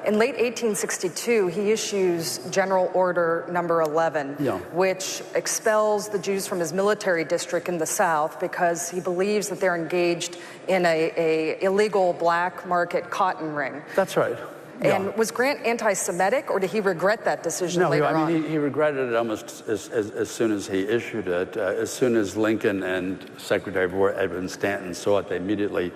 In late 1862, he issues General Order Number 11, which expels the Jews from his military district in the South because he believes that they're engaged in a illegal black market cotton ring. That's right. And was Grant anti-Semitic, or did he regret that decision later on? No, I mean, he regretted it almost as soon as he issued it. As soon as Lincoln and Secretary of War Edwin Stanton saw it, they immediately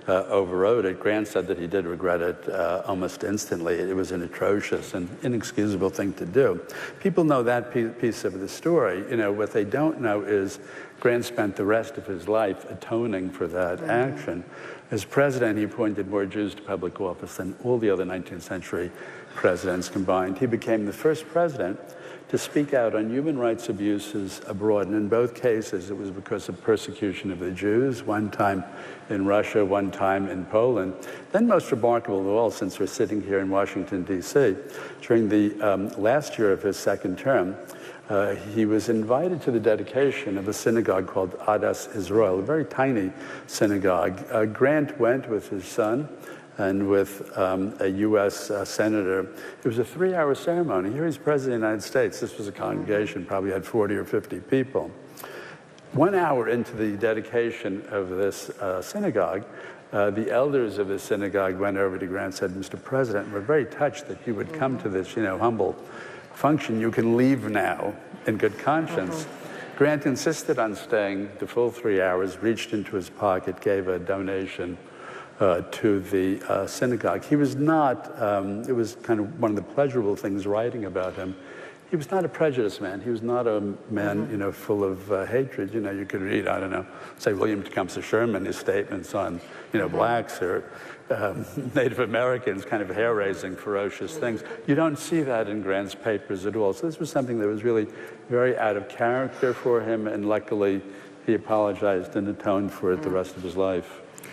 overrode it. Grant said that he did regret it almost instantly. It was an atrocious and inexcusable thing to do. People know that piece of the story. You know, what they don't know is Grant spent the rest of his life atoning for that action. As president, he appointed more Jews to public office than all the other 19th century presidents combined. He became the first president to speak out on human rights abuses abroad. And in both cases, it was because of persecution of the Jews, one time in Russia, one time in Poland. Then most remarkable of all, since we're sitting here in Washington, D.C., during the last year of his second term, he was invited to the dedication of a synagogue called Adas Israel, a very tiny synagogue. Grant went with his son and with a U.S. senator. It was a 3-hour ceremony. Here he's president of the United States. This was a congregation, probably had 40 or 50 people. 1 hour into the dedication of this synagogue, the elders of the synagogue went over to Grant and said, "Mr. President, we're very touched that you would come to this, humble function. You can leave now in good conscience." Grant insisted on staying the full 3 hours, reached into his pocket, gave a donation to the synagogue. He was not, it was kind of one of the pleasurable things writing about him. He was not a prejudiced man. He was not a man, full of hatred. You could read, I don't know, say William Tecumseh Sherman, his statements on, blacks or Native Americans, kind of hair-raising, ferocious things. You don't see that in Grant's papers at all. So this was something that was really very out of character for him, and luckily he apologized and atoned for it the rest of his life.